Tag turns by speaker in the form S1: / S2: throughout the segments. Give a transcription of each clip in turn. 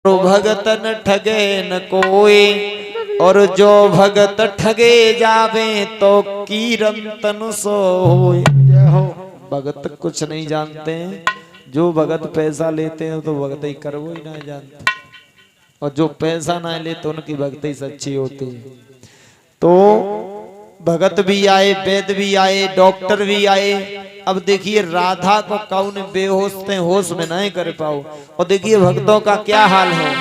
S1: और भगत न ठगे न कोई, और जो भगत ठगे जावे तो कीरंतन सो होए। भगत कुछ नहीं जानते हैं, जो भगत पैसा लेते हैं तो भगत ही कर वो ही नहीं जानते, और जो पैसा ना लेते उनकी भक्ति ही सच्ची होती है। तो भगत भी आए, वैद्य भी आए, डॉक्टर भी आए। अब देखिए राधा को कौन बेहोश थे, होश में नहीं कर पाओ, और देखिए भक्तों का क्या हाल है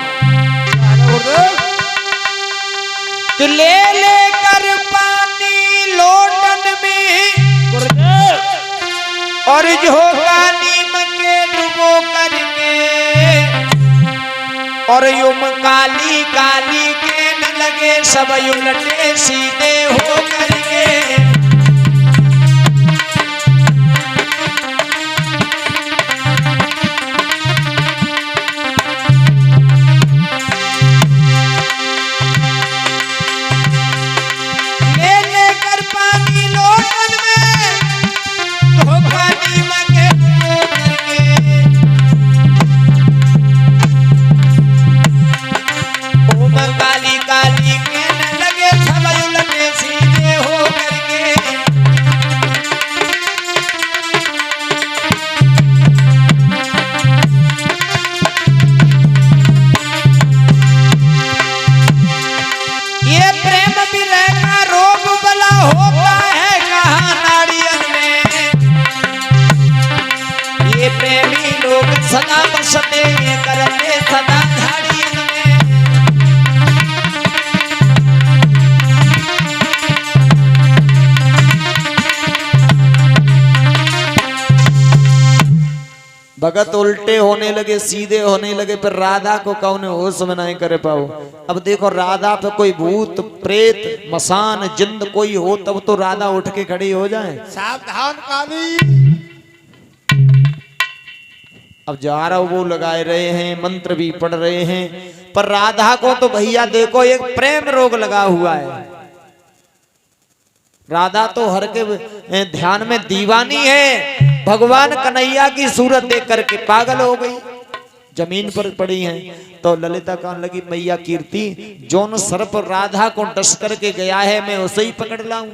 S1: कि ले लेकर पानी लोटन में और झोंका नीम के डुबो करके, और युम काली काली के न लगे सब उलटे सीधे हो करके। सदा बसते करते सदा झाड़ियन में, भगत उल्टे होने लगे, सीधे होने लगे, पर राधा को कौन होश में नहीं करे पाओ। अब देखो राधा पे कोई भूत प्रेत मसान जिंद कोई हो तब तो राधा उठ के खड़ी हो जाए।
S2: सावधान काली।
S1: अब जारा वो लगाए रहे हैं, मंत्र भी पढ़ रहे हैं, पर राधा को तो भैया देखो एक प्रेम रोग लगा हुआ है। राधा तो हर के ध्यान में दीवानी है, भगवान कन्हैया की सूरत देख करके पागल हो गई, जमीन पर पड़ी है। तो ललिता कहने लगी मैया कीर्ति, जोन सर्प राधा को डस करके गया है मैं उसे ही पकड़ लाऊं।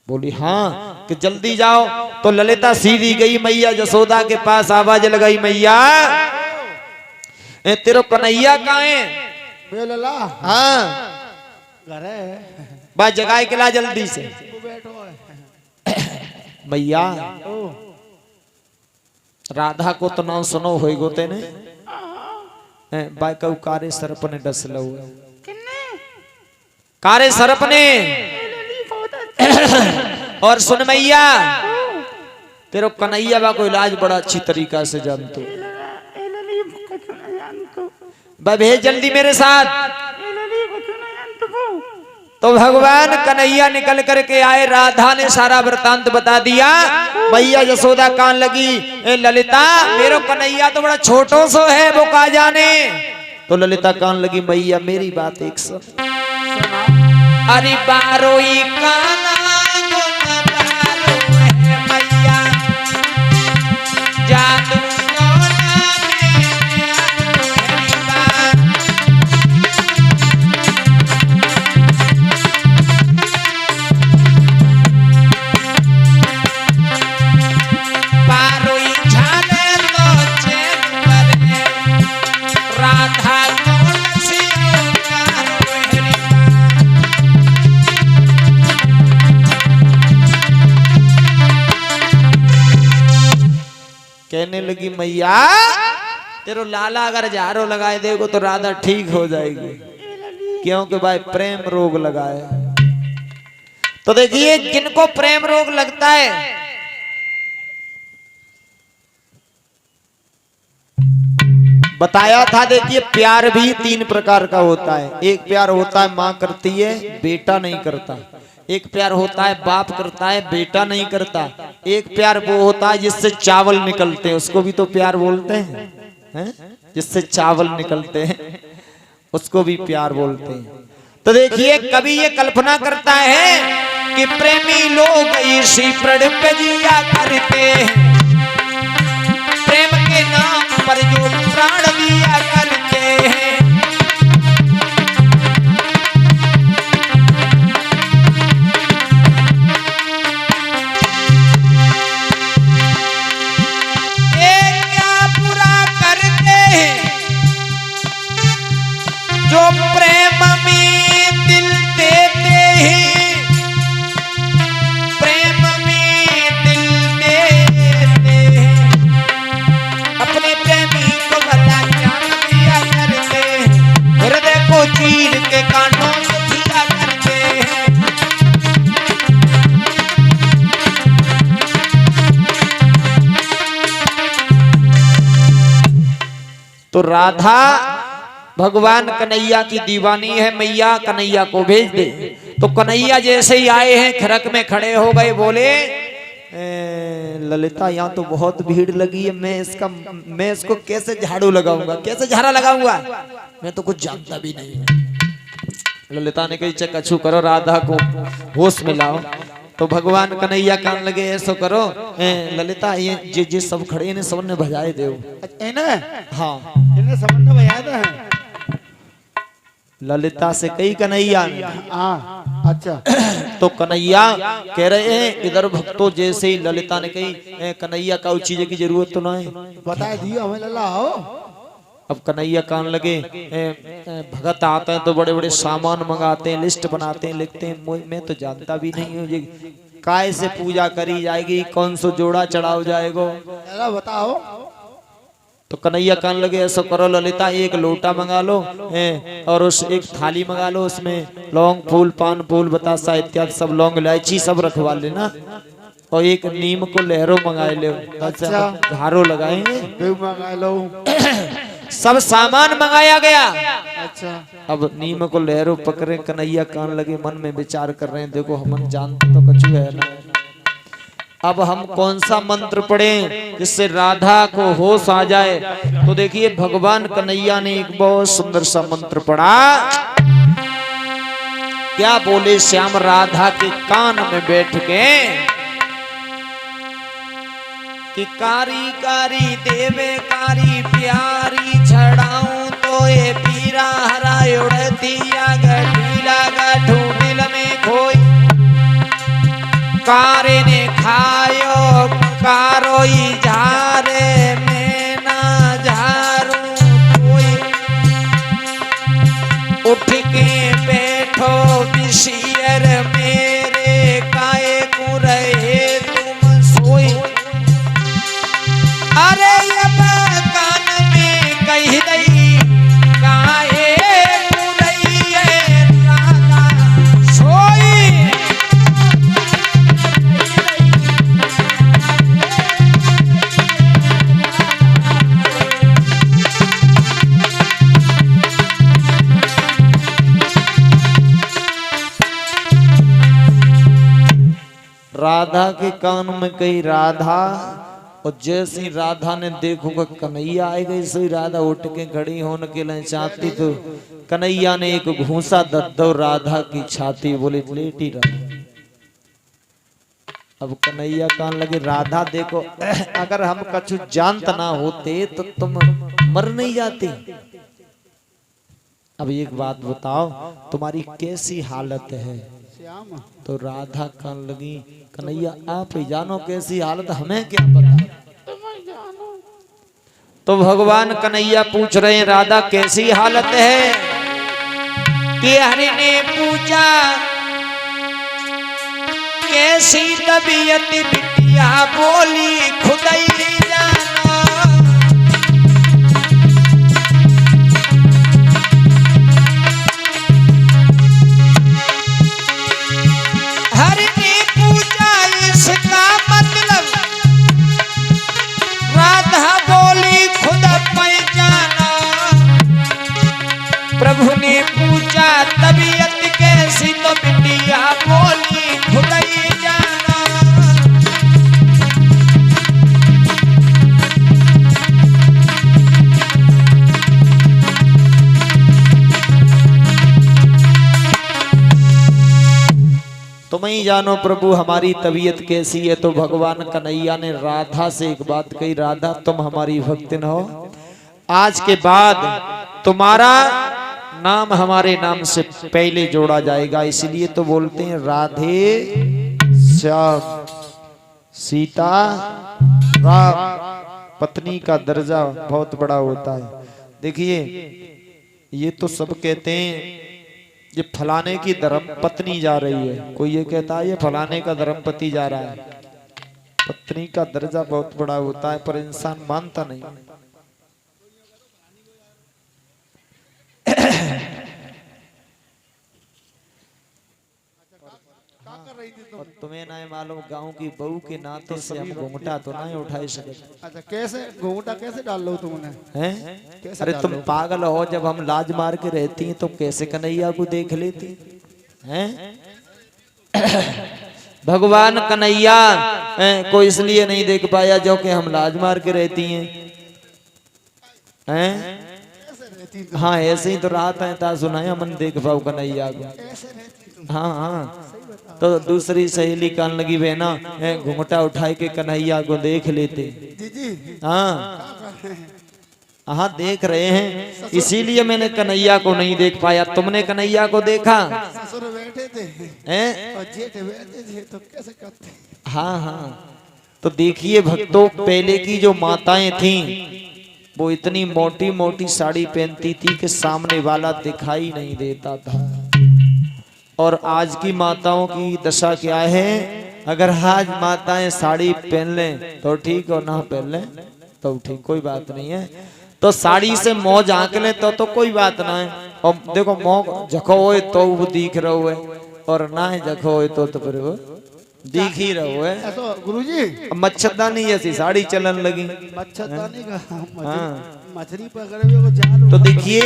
S1: बोली हाँ कि जल्दी जाओ। तो ललिता सीधी गई मैया जसोदा के पास, आवाज लगाई मैया तेरे कन्हैया कहाँ है? हाँ बात जगाए के ला जल्दी से। मैया राधा को तो ना सुनो होई गोते ने बाय कऊ कारे सर्प ने डस लो, कारे सर्प ने। और सुन मैया तेरे कन्हैया बा को इलाज बड़ा अच्छी तरीका से जानतो, भेज जल्दी मेरे साथ। तो भगवान कन्हैया निकल करके आए, राधा ने सारा वृतांत बता दिया। मैया यशोदा कान लगी ए ललिता मेरे कन्हैया तो बड़ा छोटो सो है, वो का जाने। तो ललिता कान लगी मैया मेरी बात एक सुन। अरे बारोई काना मैया जादू कहने लगी मैया तेरो लाला अगर झारो लगाए देगो तो राधा ठीक हो जाएगी, क्योंकि भाई प्रेम रोग लगा है। तो देखिए जिनको प्रेम रोग लगता है बताया था, देखिए प्यार भी तीन प्रकार का होता है। एक प्यार होता है माँ करती है बेटा नहीं करता, एक प्यार होता है बाप करता है बेटा नहीं करता, एक प्यार वो होता है जिससे चावल निकलते हैं उसको भी तो प्यार बोलते हैं, जिससे चावल निकलते हैं उसको भी प्यार बोलते हैं। तो देखिए कभी ये कल्पना करता है कि प्रेमी लोग इसी प्रण पे जिया करते हैं, प्रेम के नाम पर जो प्राण दिया करते तो राधा भगवान कन्हैया की दीवानी है, मैया कन्हैया को भेज दे। तो कन्हैया जैसे ही आए हैं खड़क में खड़े हो गए, बोले ललिता यहाँ तो बहुत भीड़ लगी है, मैं इसको कैसे झाड़ू लगाऊंगा, कैसे झाड़ा लगाऊंगा, मैं तो कुछ जानता भी नहीं। ललिता ने कही कछु करो, राधा को होश में लाओ। तो भगवान कन्हैया कान लगे, ऐसो करो ललिता ये जे सब खड़े इन्हें सबने भजाए दे। हाँ
S2: इन्हें सबने भजाए दे।
S1: ललिता से कही कन्हैया,
S2: अच्छा।
S1: तो कन्हैया कह रहे हैं इधर भक्तों जैसे ही ललिता ने कही कन्हैया का चीज की जरूरत तो ना है,
S2: बता दियो हमें लल्ला हो। अब
S1: कन्हैया कान लगे भगत आते हैं तो बड़े बड़े सामान मंगाते हैं, लिस्ट बनाते हैं, लिखते हैं, मैं तो जानता भी नहीं हूँ ये काय से पूजा करी जाएगी, कौन सा जोड़ा चढ़ाओ जाएगा,
S2: बताओ।
S1: तो कन्हैया कान लगे ऐसा करो ललिता एक लोटा मंगा लो और उस एक थाली मंगा लो, उसमें लौंग फूल पान फूल बतासा इत्यादि सब लौंग इलायची सब रखवा लेना, और एक नीम को लहरों मंगाए लो। अच्छा झाड़ू लगाएंगे
S2: मंगा लो।
S1: सब सामान मंगाया गया।
S2: अच्छा
S1: अब नीम को लहरों पकड़े, कन्हैया कान लगे मन में विचार कर रहे हैं, देखो हम जानते तो कछु है ना, अब हम कौन सा मंत्र पढ़ें जिससे राधा को होश आ जाए। तो देखिए भगवान कन्हैया ने एक बहुत सुंदर सा मंत्र पढ़ा। क्या बोले श्याम राधा के कान में बैठ के कि कारी कारी देवे कारी प्यारी छड़ाऊं तो ये पीरा हरा उड़तिया गठीला गठू दिल में खोई, कारे ने खायो कारोई झारे में ना झारू कोई, उठ के बैठो विशियर मेरे काए को रहे तुम सोई। अरे अब कान में कही दई काहे पुरैये राधा सोई। राधा के कान में कही राधा, और जैसे राधा ने देखोगा कन्हैया आएगा, इसे ही राधा उठ के खड़ी होने के लिए चाहती तो कन्हैया ने एक घूंसा दद्दो राधा की छाती, बोले लेटी रहा। अब कन्हैया कान लगे राधा देखो अगर हम कछु जानत ना होते तो तुम मर नहीं जाते। अब एक बात बताओ तुम्हारी कैसी हालत है। तो राधा कान लगी कन्हैया आप ही जानो कैसी हालत, हमें क्या पता। तो भगवान कन्हैया पूछ रहे हैं राधा कैसी हालत है। कि हरि ने पूछा कैसी तबीयत बिटिया, बोली खुदाई जाना। हरि ने पूछा इसका मतलब, राधा बोली खुद पहचाना। प्रभु ने पूछा तबीयत कैसी, तो बिटिया बोली खुद ही जाना। तुम ही जानो प्रभु हमारी तबीयत कैसी है। तो भगवान कन्हैया ने राधा से एक बात कही, राधा तुम हमारी भक्तिन हो, आज के बाद तुम्हारा नाम हमारे नाम से पहले जोड़ा जाएगा। इसलिए तो बोलते हैं राधे श्याम सीता राम। पत्नी का दर्जा बहुत बड़ा होता है। देखिए ये तो सब कहते हैं ये फलाने की धर्म पत्नी जा रही है, कोई ये कहता है ये फलाने का धर्म पति जा रहा है। पत्नी का दर्जा बहुत बड़ा होता है पर इंसान मानता नहीं।
S2: क्या कर रही थी तुम।
S1: तुम्हें ना मालूम गांव की बहू के नाते से हम घूंघटा तो नहीं उठाई सकते
S2: अच्छा कैसे घूंघटा कैसे डाल लो तुमने?
S1: हैं?
S2: कैसे
S1: अरे
S2: डाल
S1: तुम
S2: लो?
S1: पागल हो, जब हम लाज मार के रहती हैं तो कैसे कन्हैया को देख लेती हैं? भगवान कन्हैया को इसलिए नहीं देख पाया जो कि हम लाज मार के रहती हैं।
S2: कैसे रहती तुम?
S1: हाँ ऐसे ही तो रात है ता सुनाया मन देख पाओ कन्हैया को।
S2: कैसे रहती तुम?
S1: हाँ हाँ तो दूसरी सहेली कान लगी बहना घूंघटा उठाए के कन्हैया को देख लेते।
S2: जी
S1: हाँ
S2: क्या कर रहे हैं?
S1: हाँ देख रहे हैं, इसीलिए मैंने कन्हैया को नहीं देख पाया। तुमने कन्हैया को देखा?
S2: ससुर बैठे थे
S1: हैं?
S2: और जेठ बैठे थे तो कैसे करते?
S1: हाँ हाँ तो देखिए भक्तों, पहले की जो माताएं थीं वो इतनी मोटी मोटी साड़ी पहनती थी कि सामने वाला दिखाई नहीं देता था। और आज की माताओं की दशा क्या है? अगर आज माताएं साड़ी पहन लें तो ठीक, और ना पहन लें तो ठीक, कोई बात नहीं है। तो साड़ी से मौज आंक ले तो कोई बात ना है। और देखो मोह जखो होए तो वो दिख रहो है, और ना है जखो होए तो फिर वो दिख ही रहो है।
S2: ऐसा गुरुजी
S1: मच्छरदानी ऐसी साड़ी चलन लगी।
S2: मच्छरदानी का
S1: हाँ।
S2: मछली पकड़े हुए को जाल।
S1: तो देखिए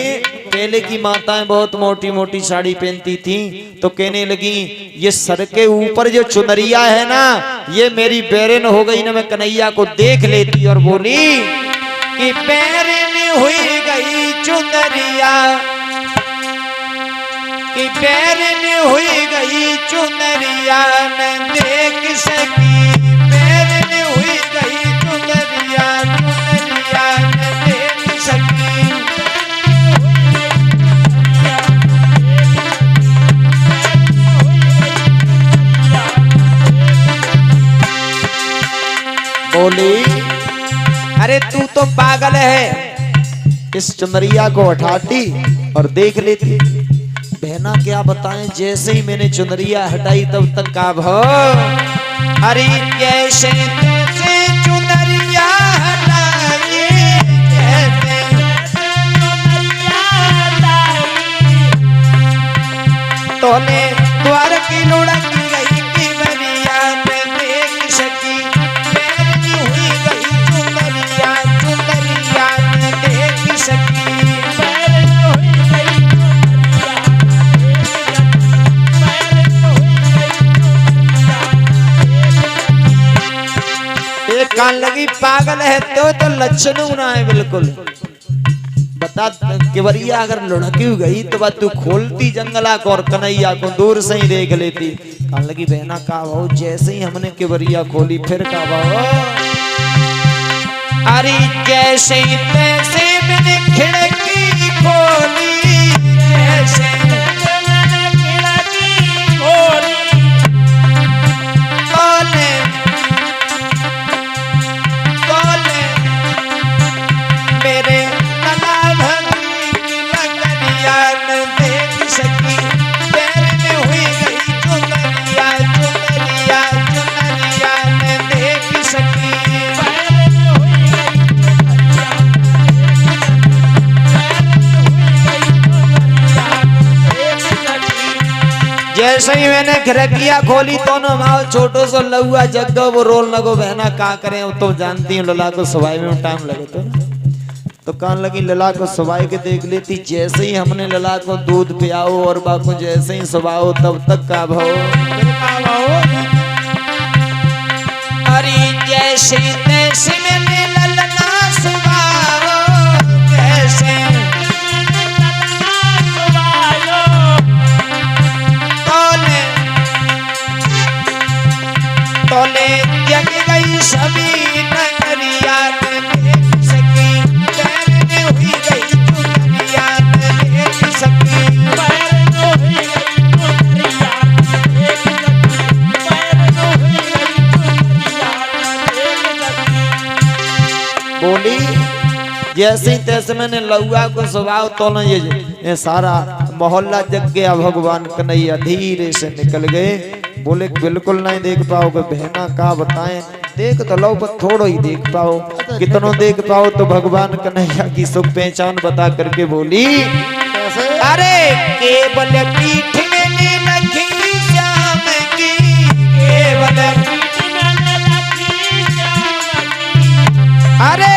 S1: पहले की माताएं बहुत मोटी मोटी साड़ी पहनती थी, तो कहने लगी ये सर के ऊपर जो चुनरिया है ना, ये मेरी बैरन हो गई ना, मैं कन्हैया को देख लेती। और बोली कि बैरन हुई गई चुनरिया, कि बैरन हुई गई चुनरिया न देख सकी, बैरन हुई गई चुनरिया, चुनरिया न देख सकी। बोली अरे तू तो पागल है, इस चुनरिया को हटाती और देख लेती। बहना क्या बताएं, जैसे ही मैंने चुनरिया हटाई तब तक का भाव, अरे कैसे तैसे चुनरिया हटाई, कैसे चुनरिया हटाई, तोने द्वार की लुढ़क गई की बनिया न देख सकी, बैरन हुई गई चुनरिया, चुनरिया न देख सकी, बैरन हुई गई कान लगी पागल है तो लक्षण ना है बिल्कुल। बता केवरिया अगर लुढ़की गई तो बात तू खोलती जंगला को और कन्हैया को दूर से ही देख लेती। कान लगी बहना का भाव, जैसे ही हमने केवरिया खोली फिर का भाव, अरे जैसे ही तैसे मैंने खिड़की खोली, जैसे मैंने खिड़की खोली, बोले मेरे लला भंगी की लगनिया न देख सकी, बैरन हुई गई चुनरिया, चुनरिया, चुनरिया न देख सकी, बैरन हुई गई चुनरिया, जैसे ही मैंने खिड़कियां खोली तो ना माओ छोटो सो लहुआ जग्गो वो रोल लगो। बहना का करें, अब तो जानती हूँ लला को सवाई में टाइम लगे तो कान लगी लला को सवाई के देख लेती। जैसे ही हमने लला को दूध पियाओ और बाको जैसे ही सुबाओ तब तक का भाव, अरे जैसे तैसे मैंने ललना सुबाओ, जैसे तोले जग गई सभी नगरिया न देख सकी, बैरन हुई गई चुनरिया न देख सकी, बैरन हुई गई चुनरिया न देख सकी, बैरन हुई गई चुनरिया न देख सकी। बोली जैसे ही तैसे मैंने लहुआ को सुबाव तो ना ये सारा मोहल्ला जग गया। भगवान कन्हैया धीरे से निकल गए। बोले बिल्कुल नहीं देख पाओगे। बहना का बताएं, देख तो लो पर थोड़ो ही देख पाओ, कितनो देख पाओ तो भगवान कन्हैया की शुभ पहचान बता करके बोली, अरे केवल पीठ में लगी श्याम की, केवल अरे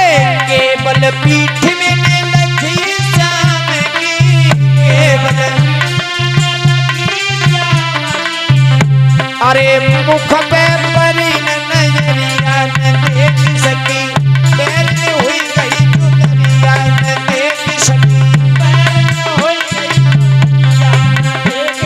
S1: केवल पीठ में लखी श्याम की केवल अरे मुख पे परी नजरिया न देख सकी पैर में हुई गई गुजरिया न देख सकी पैर में हुई गई गुजरिया न देख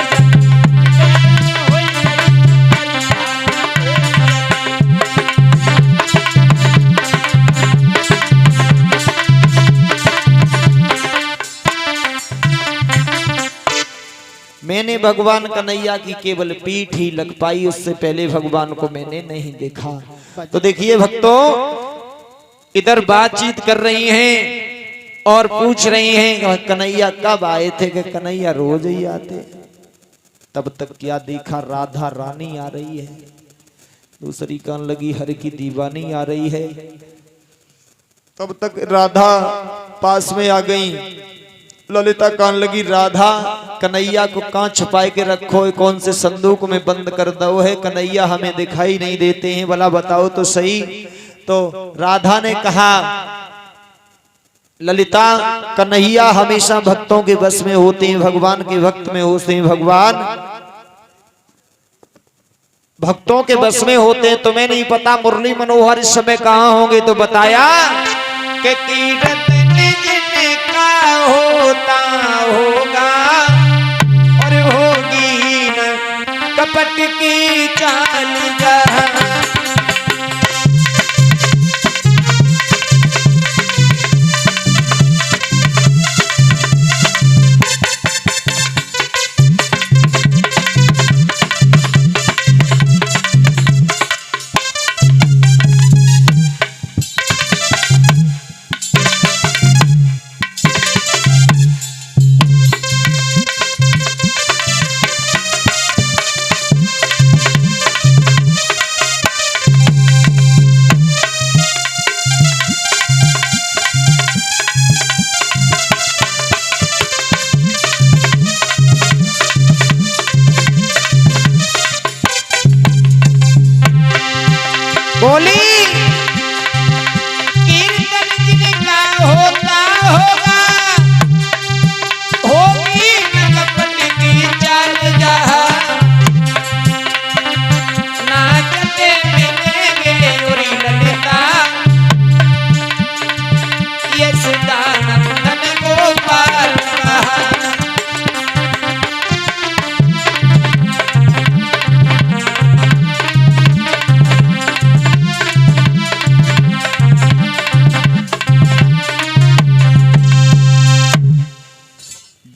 S1: मैंने भगवान कन्हैया की केवल पीठ ही लग पाई, उससे पहले भगवान को मैंने नहीं देखा। तो देखिए भक्तों, इधर बातचीत कर रही हैं और पूछ रही हैं कन्हैया कब आए थे, कि कन्हैया रोज ही आते। तब तक क्या देखा, राधा रानी आ रही है, दूसरी कान लगी हर की दीवानी आ रही है। तब तक राधा पास में आ गई, ललिता कान लगी राधा कन्हैया को कहां छुपाए के रखो, कौन से संदूक में बंद कर दो है, कन्हैया हमें दिखाई नहीं देते हैं, भला बताओ तो सही। तो राधा ने कहा ललिता कन्हैया हमेशा भक्तों के बस में होते हैं, भगवान के भक्त में होते हैं, भगवान भक्तों के बस में होते हैं। तुम्हें नहीं पता मुरली मनोहर इस समय कहां होंगे? तो बताया कि कीरत जिनका होता होगा और होगी न कपट की चाल जहां। बोली कीर्तन जिनका होता होगा होगी न कपट की चाल जहां। नाचते मिलेंगे उरी ललिता ये सदानंदन गोपाल कहा।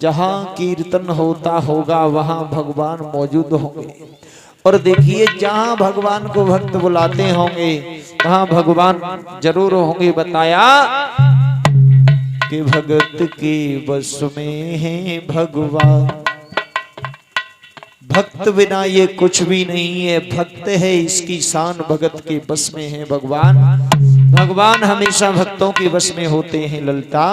S1: जहां कीर्तन होता होगा वहां भगवान मौजूद होंगे। और देखिए जहां भगवान को भक्त बुलाते होंगे वहां भगवान जरूर होंगे। बताया कि भगत के बस में है भगवान, भक्त बिना ये कुछ भी नहीं है, भक्त है इसकी शान, भगत के बस में है भगवान। भगवान हमेशा भक्तों के बस में होते हैं ललिता।